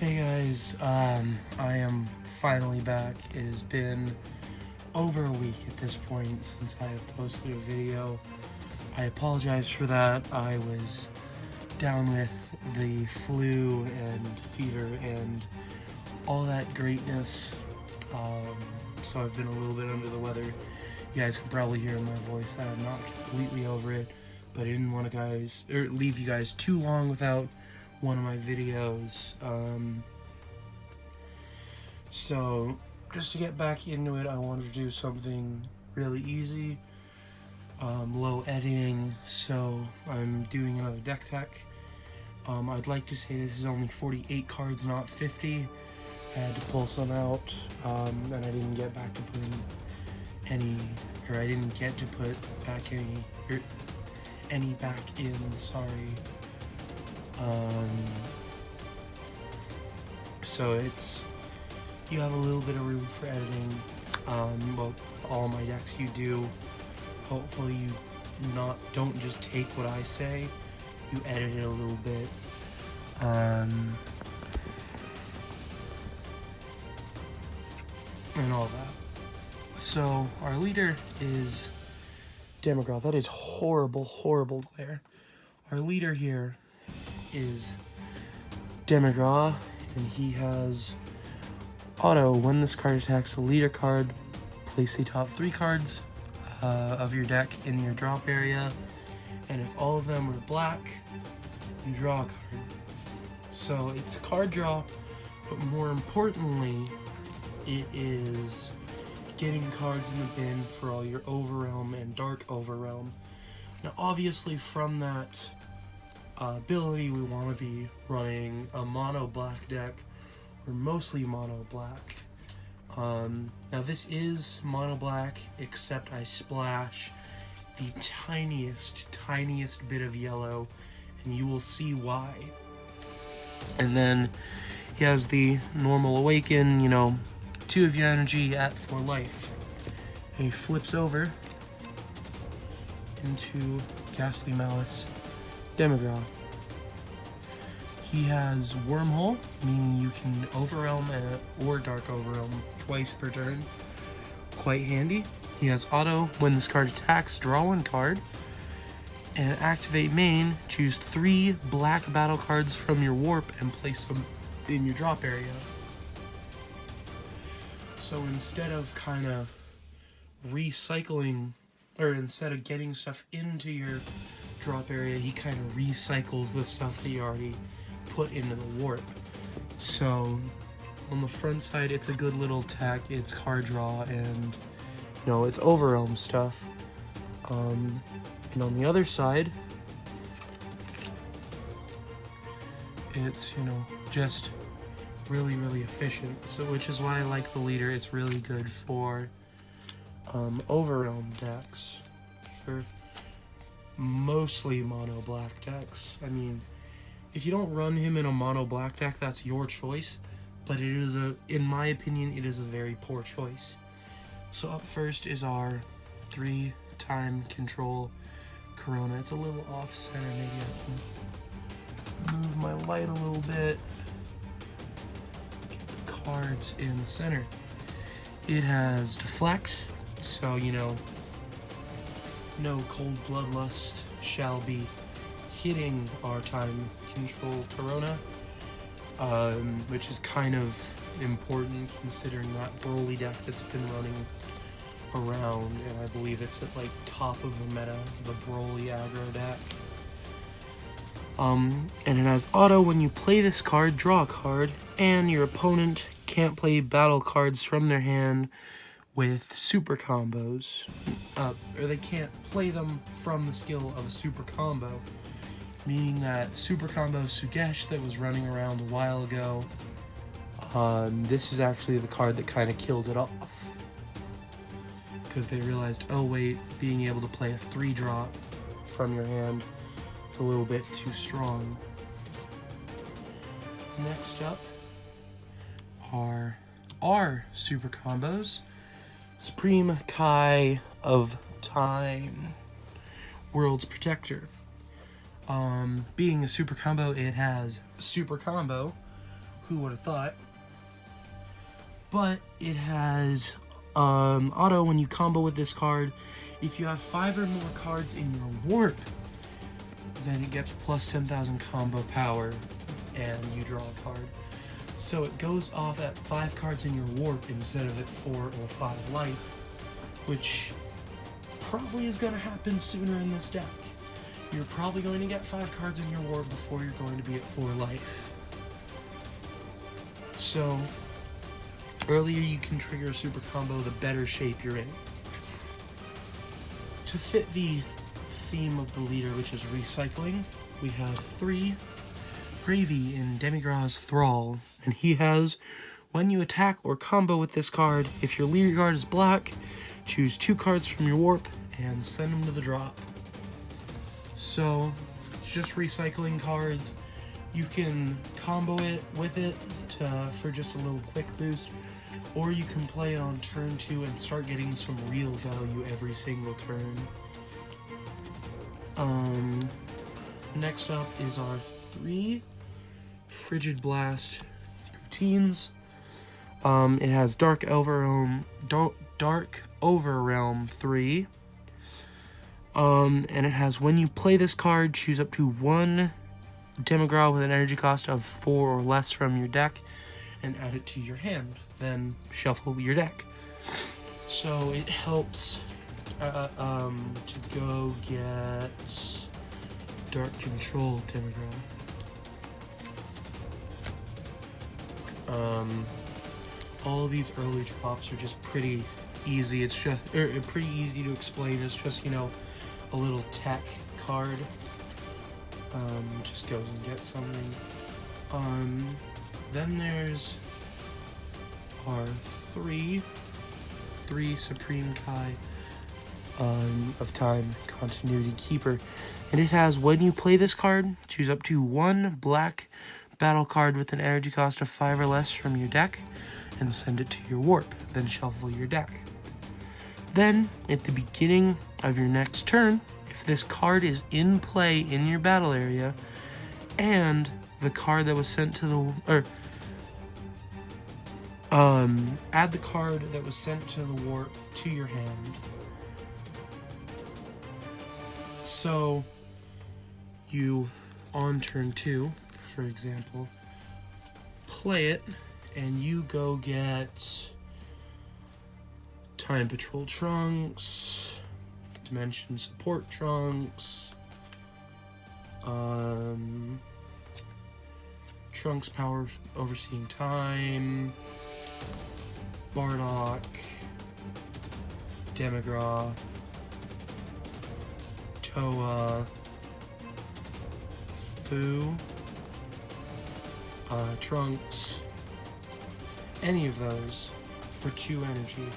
Hey guys, I am finally back. It has been over a week at this point since I have posted a video. I apologize for that. I was down with the flu and fever and all that greatness. So I've been a little bit under the weather. You guys can probably hear in my voice that I'm not completely over it, but I didn't want to leave you guys too long without one of my videos. So just to get back into it, I wanted to do something really easy, low editing. So I'm doing another deck tech. I'd like to say this is only 48 cards, not 50. I had to pull some out, and I didn't get back to putting any, or I didn't get to put back any back in, sorry. So you have a little bit of room for editing. Well, with all my decks you do. Hopefully you don't just take what I say, you edit it a little bit. And all that. So our leader is Demigra. That is horrible, horrible glare. Our leader here is Demigra, and he has auto. When this card attacks a leader card, place the top 3 cards of your deck in your drop area, and if all of them are black, you draw a card. So it's a card draw, but more importantly, it is getting cards in the bin for all your Overrealm and Dark Overrealm. Now obviously from that ability, we want to be running a mono black deck, or mostly mono black. Now this is mono black, except I splash the tiniest bit of yellow, and you will see why. And then he has the normal awaken, 2 of your energy at 4 life. And he flips over into Ghastly Malice Demigra. He has Wormhole, meaning you can Overrealm or Dark Overrealm twice per turn. Quite handy. He has Auto. When this card attacks, draw 1 card. And activate main, choose 3 black battle cards from your warp and place them in your drop area. So instead of kind of recycling, or instead of getting stuff into your drop area, he kind of recycles the stuff that you already put into the warp. So on the front side, it's a good little tech. It's card draw and it's Overrealm stuff. And on the other side, it's just really efficient. So which is why I like the leader. It's really good for Overrealm decks, for mostly mono black decks. I mean, if you don't run him in a mono black deck, that's your choice, but it is in my opinion, it is a very poor choice. So up first is our 3-time control Corona. It's a little off center. Maybe I can move my light a little bit. Get the cards in the center. It has deflect, so no cold bloodlust shall be hitting our time control Corona, which is kind of important considering that Broly deck that's been running around, and I believe it's at top of the meta, the Broly aggro deck. And it has auto. When you play this card, draw a card, and your opponent can't play battle cards from their hand with super combos, or they can't play them from the skill of a super combo, meaning that super combo Sugesh that was running around a while ago, this is actually the card that kind of killed it off, because they realized, oh wait, being able to play a 3-drop from your hand is a little bit too strong. Next up are our super combos. Supreme Kai of Time, World's Protector. Being a super combo, it has super combo, Who would have thought? But it has auto when you combo with this card. If you have 5 or more cards in your warp, then it gets plus 10,000 combo power and you draw a card. So it goes off at 5 cards in your warp instead of at 4 or 5 life, which probably is going to happen sooner in this deck. You're probably going to get 5 cards in your warp before you're going to be at 4 life. So, earlier you can trigger a super combo, the better shape you're in. To fit the theme of the leader, which is recycling, we have 3 Gravy in Demigra's Thrall, and he has, when you attack or combo with this card, if your leader card is black, choose 2 cards from your warp and send them to the drop. So, it's just recycling cards. You can combo it with it for just a little quick boost, or you can play it on turn 2 and start getting some real value every single turn. Next up is our 3 Frigid Blast routines. It has Dark Overrealm 3. And it has, when you play this card, choose up to 1 Demigra with an energy cost of 4 or less from your deck and add it to your hand. Then shuffle your deck. So it helps to go get Dark Control Demigra. All these early drops are just pretty easy. It's just pretty easy to explain. It's just, you know, a little tech card. Just goes and gets something. Then there's our 3 Supreme Kai of Time Continuity Keeper. And it has, when you play this card, choose up to 1 black battle card with an energy cost of 5 or less from your deck and send it to your warp. Then shuffle your deck. Then, at the beginning of your next turn, if this card is in play in your battle area, and the card that was sent to the, add the card that was sent to the warp to your hand. So, you, on turn 2, for example, play it, and you go get Time Patrol Trunks, Dimension Support Trunks, Trunks Power Overseeing Time, Bardock, Demigra, Toa, Fu, Trunks, any of those for 2 energy.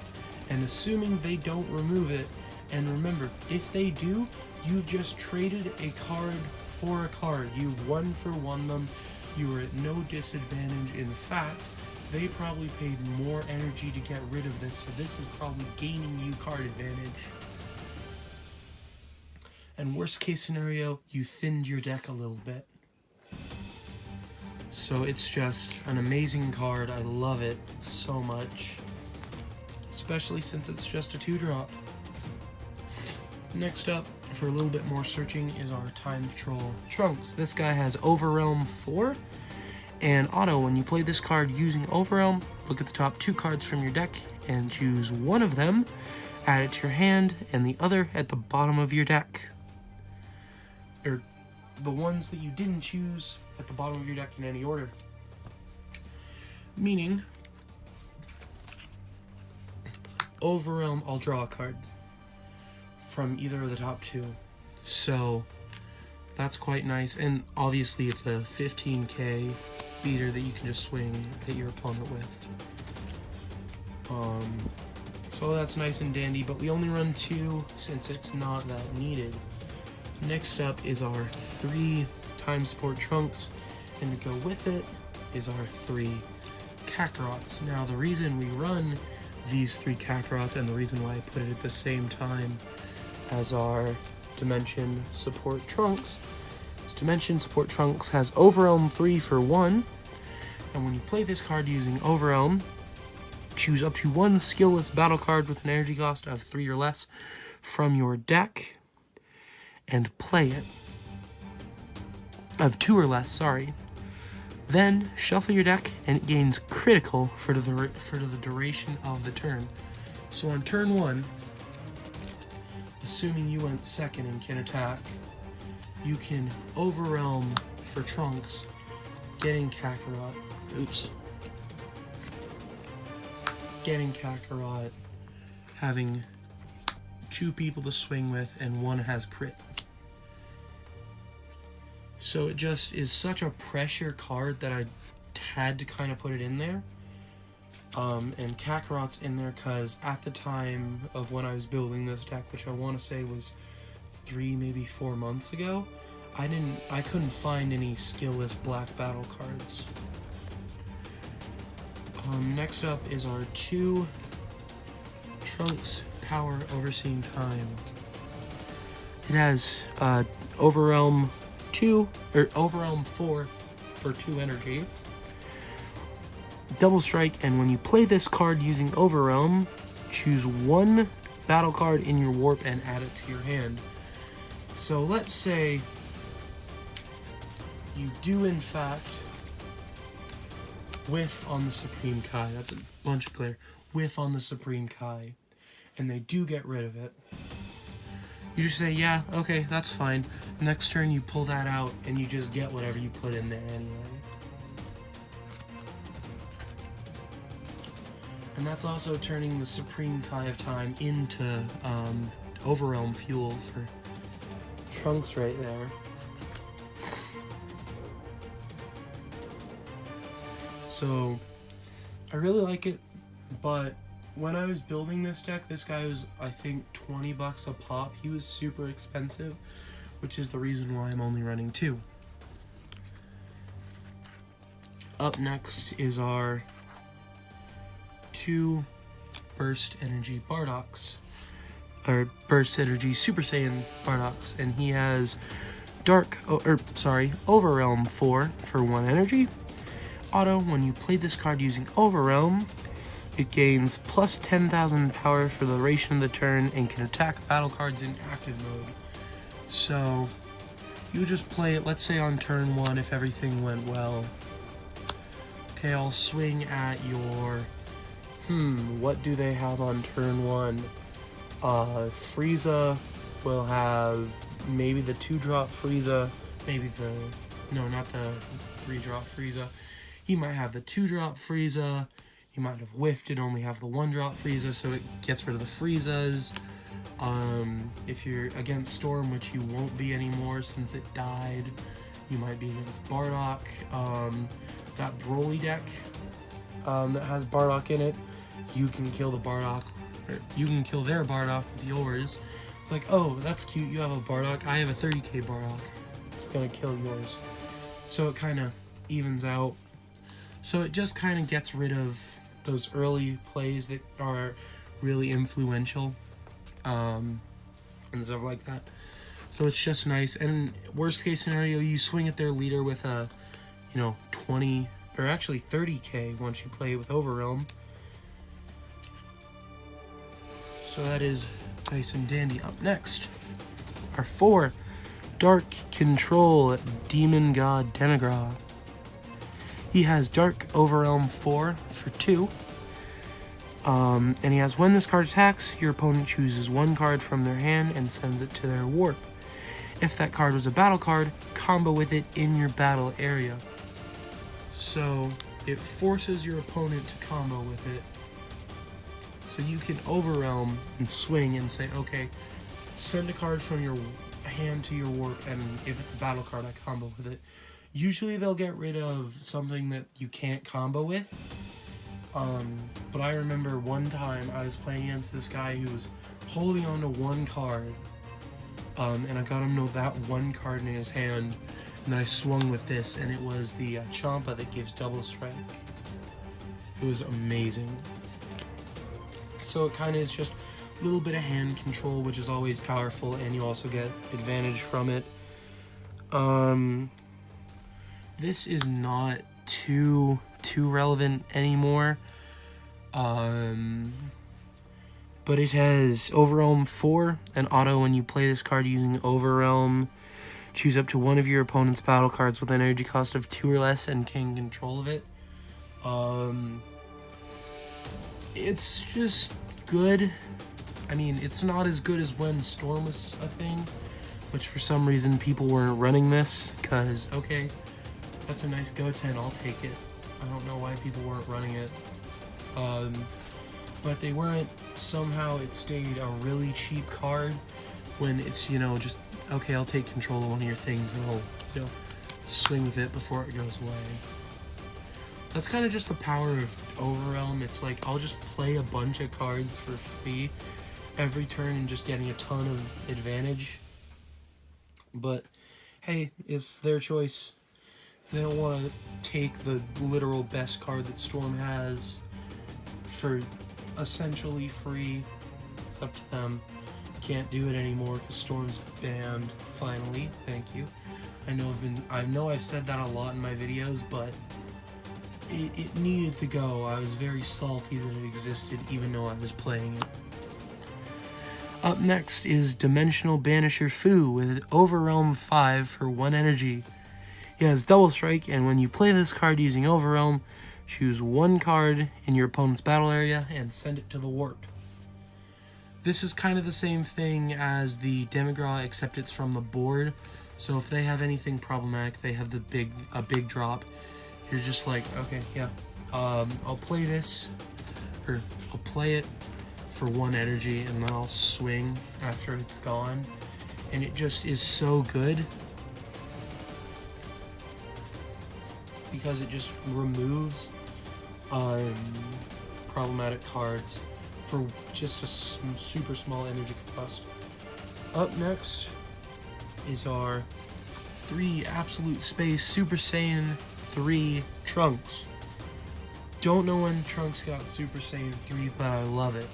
And assuming they don't remove it, and remember, if they do, you've just traded a card for a card. You 1-for-1 them. You are at no disadvantage. In fact, they probably paid more energy to get rid of this, so this is probably gaining you card advantage. And worst case scenario, you thinned your deck a little bit. So it's just an amazing card. I love it so much. Especially since it's just a 2-drop. Next up, for a little bit more searching, is our Time Patrol Trunks. This guy has Overrealm 4 and auto. When you play this card using Overrealm, look at the top 2 cards from your deck and choose 1 of them, add it to your hand, and the other at the bottom of your deck. Or the ones that you didn't choose at the bottom of your deck in any order. Meaning, Overrealm, I'll draw a card from either of the top 2. So that's quite nice. And obviously it's a 15k beater that you can just swing hit your opponent with. So that's nice and dandy, but we only run 2 since it's not that needed. Next up is our 3 Time Support Trunks, and to go with it is our 3 Kakarots. Now the reason we run these 3 Kakarots, and the reason why I put it at the same time as our Dimension Support Trunks, is Dimension Support Trunks has Overrealm 3 for 1, And when you play this card using Overwhelm, choose up to one skillless battle card with an energy cost of 3 or less from your deck and play it. Of 2 or less, sorry. Then shuffle your deck and it gains critical for the duration of the turn. So on turn 1, assuming you went second and can attack, you can Overwhelm for Trunks, getting Kakarot. Oops. Getting Kakarot, having 2 people to swing with, and 1 has crit. So it just is such a pressure card that I had to kind of put it in there. And Kakarot's in there because at the time of when I was building this deck, which I want to say was 3, maybe 4 months ago, I couldn't find any skillless black battle cards. Next up is our 2 Trunks Power Overseeing Time. It has Overwhelm 2 or Overwhelm 4 for 2 energy. Double strike, and when you play this card using Overwhelm, choose 1 battle card in your warp and add it to your hand. So let's say you do in fact whiff on the Supreme Kai. That's a bunch of glare. Whiff on the Supreme Kai, and they do get rid of it. You just say, yeah, okay, that's fine. Next turn you pull that out and you just get whatever you put in there anyway. And that's also turning the Supreme Kai of Time into Overwhelm fuel for Trunks right there. So, I really like it, but when I was building this deck, this guy was, I think, 20 bucks a pop. He was super expensive, which is the reason why I'm only running 2. Up next is our 2 Burst Energy Bardoks, or Burst Energy Super Saiyan Bardoks, and he has Overwhelm 4 for 1 energy. Auto, when you play this card using Overwhelm, it gains plus 10,000 power for the duration of the turn and can attack battle cards in active mode. So, you just play it, let's say on turn 1 if everything went well. Okay, I'll swing at your... what do they have on turn 1? Frieza will have maybe the 2-drop Frieza, maybe the... no, not the 3-drop Frieza. He might have the 2-drop Frieza. He might have whiffed and only have the 1-drop Frieza, so it gets rid of the Friezas. If you're against Storm, which you won't be anymore since it died, you might be against Bardock. That Broly deck that has Bardock in it, you can kill the Bardock, or you can kill their Bardock with yours. It's like, oh, that's cute, you have a Bardock, I have a 30k Bardock. It's gonna kill yours. So it kind of evens out. So it just kind of gets rid of those early plays that are really influential, and stuff like that. So it's just nice. And worst case scenario, you swing at their leader with a, 20 or actually 30k once you play with Overwhelm. So that is nice and dandy. Up next are 4 Dark Control Demon God Demigra. He has Dark Overwhelm 4 for 2. And he has, when this card attacks, your opponent chooses 1 card from their hand and sends it to their warp. If that card was a battle card, combo with it in your battle area. So it forces your opponent to combo with it. So you can Overwhelm and swing and say, okay, send a card from your hand to your warp, and if it's a battle card, I combo with it. Usually they'll get rid of something that you can't combo with. But I remember one time I was playing against this guy who was holding on to 1 card. And I got him to that 1 card in his hand. And then I swung with this, and it was the Champa that gives double strike. It was amazing. So it kind of is just a little bit of hand control, which is always powerful, and you also get advantage from it. This is not too too relevant anymore. But it has Overwhelm 4 and auto. When you play this card using Overwhelm, choose up to one of your opponent's battle cards with an energy cost of 2 or less and gain control of it. It's just good. I mean, it's not as good as when Storm was a thing, which for some reason people weren't running this, because, okay, that's a nice Goten, I'll take it. I don't know why people weren't running it. But they weren't. Somehow it stayed a really cheap card when it's, you know, just, okay, I'll take control of one of your things and I'll, you know, swing with it before it goes away. That's kind of just the power of Overwhelm. It's like, I'll just play a bunch of cards for free every turn and just getting a ton of advantage. But, hey, it's their choice. If they don't want to take the literal best card that Storm has for essentially free, it's up to them. Can't do it anymore because Storm's banned, finally. Thank you. I know I've said that a lot in my videos, but it needed to go. I was very salty that it existed, even though I was playing it. Up next is Dimensional Banisher Fu with Overwhelm 5 for 1 energy. He has Double Strike, and when you play this card using Overwhelm, choose 1 card in your opponent's battle area and send it to the warp. This is kind of the same thing as the Demigra, except it's from the board. So if they have anything problematic, they have a big drop. You're just like, okay, yeah, I'll play this, or I'll play it for 1 energy, and then I'll swing after it's gone. And it just is so good, because it just removes problematic cards for just a super small energy cost. Up next is our 3 Absolute Space Super Saiyan 3 Trunks. Don't know when Trunks got Super Saiyan 3, but I love it.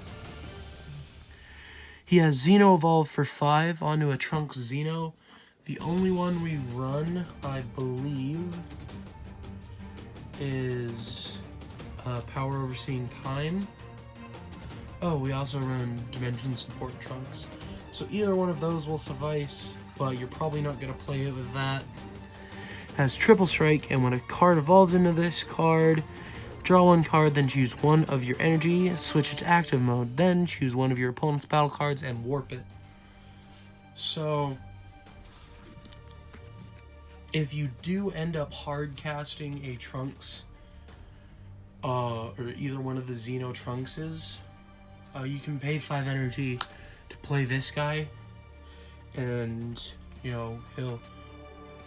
He has Xeno Evolve for 5 onto a Trunks Xeno. The only one we run, I believe, is Power Overseeing Time. Oh, we also run Dimension Support Trunks. So either one of those will suffice, but you're probably not going to play it with that. Has Triple Strike, and when a card evolves into this card, draw 1 card, then choose 1 of your energy, switch it to active mode, then choose 1 of your opponent's battle cards and warp it. So if you do end up hard casting a Trunks, or either one of the Xeno Trunkses, you can pay 5 energy to play this guy, and, you know, he'll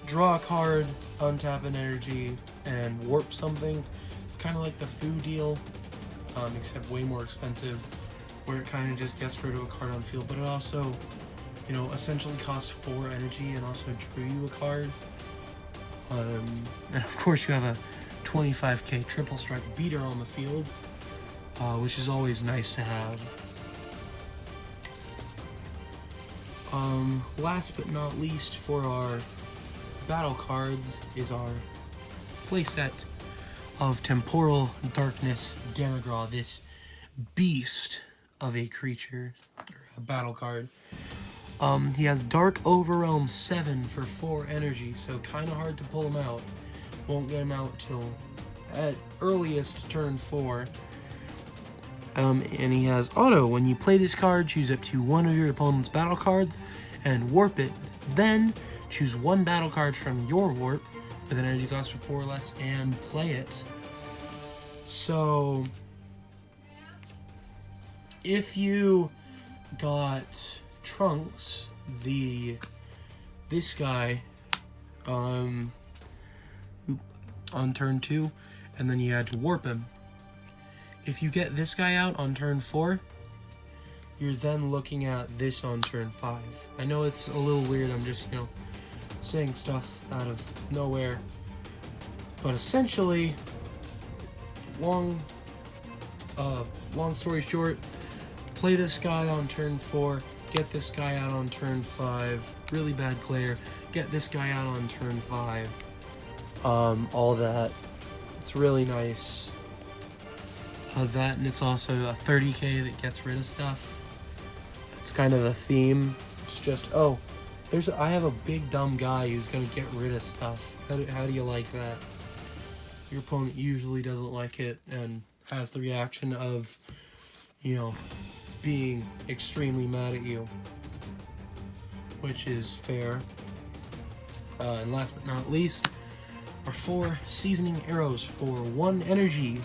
draw a card, untap an energy, and warp something. It's kind of like the Fu deal, except way more expensive, where it kind of just gets rid of a card on field, but it also, you know, essentially costs 4 energy and also drew you a card. And of course you have a 25k Triple Strike beater on the field, which is always nice to have. Last but not least for our battle cards is our playset of Temporal Darkness Demigra, this beast of a creature, or a battle card. He has Dark Overwhelm 7 for 4 energy, so kind of hard to pull him out. Won't get him out till at earliest turn 4. And he has Auto. When you play this card, choose up to 1 of your opponent's battle cards and warp it. Then choose 1 battle card from your warp with an energy cost of 4 or less and play it. So if you got Trunks, this guy, on turn 2, and then you had to warp him. If you get this guy out on turn 4, you're then looking at this on turn 5. I know it's a little weird, I'm just, you know, saying stuff out of nowhere. But essentially, long story short, play this guy on turn 4, get this guy out on turn 5, really bad Claire, get this guy out on turn 5, all that. It's really nice. That, and it's also a 30k that gets rid of stuff. It's kind of a theme. It's just, oh, I have a big dumb guy who's gonna get rid of stuff. How do you like that? Your opponent usually doesn't like it and has the reaction of, you know, being extremely mad at you, which is fair. And last but not least, are 4 seasoning arrows for 1 energy.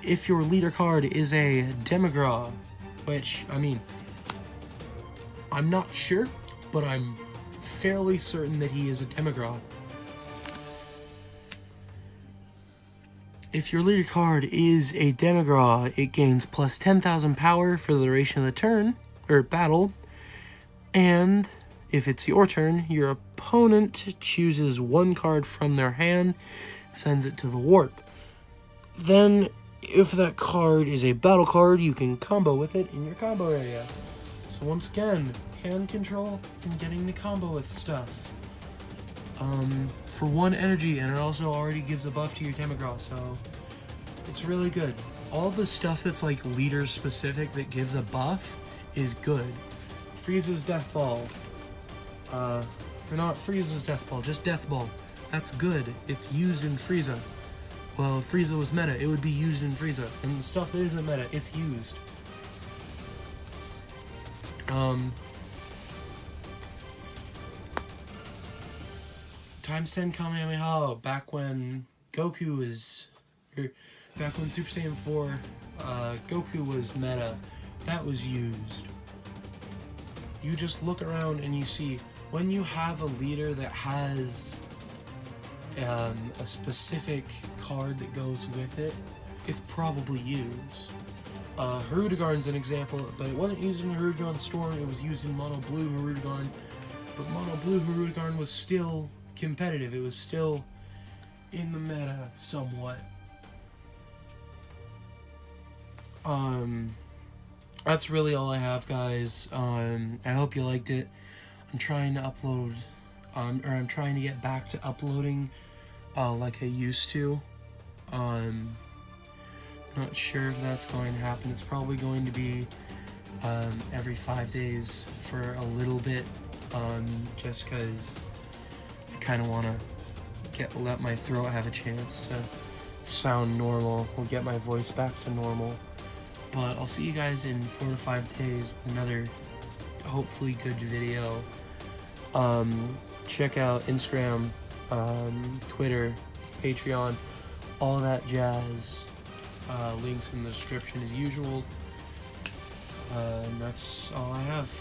If your leader card is a Demigra, which, I mean, I'm not sure, but I'm fairly certain that he is a Demigra. If your leader card is a Demigra, it gains plus 10,000 power for the duration of the turn, or battle, and if it's your turn, your opponent chooses 1 card from their hand, sends it to the warp. Then, if that card is a battle card, you can combo with it in your combo area. So once again, hand control and getting to combo with stuff. For 1 energy, and it also already gives a buff to your Demigra, so it's really good. All the stuff that's like leader specific that gives a buff is good. Frieza's Death Ball. Or not Frieza's Death Ball, just Death Ball. That's good. It's used in Frieza. Well, if Frieza was meta, it would be used in Frieza. And the stuff that isn't meta, it's used. Times 10 Kamehameha, back when Goku was... back when Super Saiyan 4, Goku was meta, that was used. You just look around and you see, when you have a leader that has a specific card that goes with it, it's probably used. Hirudegarn's an example, but it wasn't used in Hirudegarn Storm, it was used in Mono Blue Hirudegarn, but Mono Blue Hirudegarn was still competitive, it was still in the meta somewhat. That's really all I have, guys. I hope you liked it. I'm trying to upload, or I'm trying to get back to uploading like I used to. Not sure if that's going to happen. It's probably going to be every 5 days for a little bit, just because I kind of want to let my throat have a chance to sound normal. We'll get my voice back to normal. But I'll see you guys in 4 to 5 days with another hopefully good video. Check out Instagram, Twitter, Patreon, all that jazz. Links in the description as usual. And that's all I have.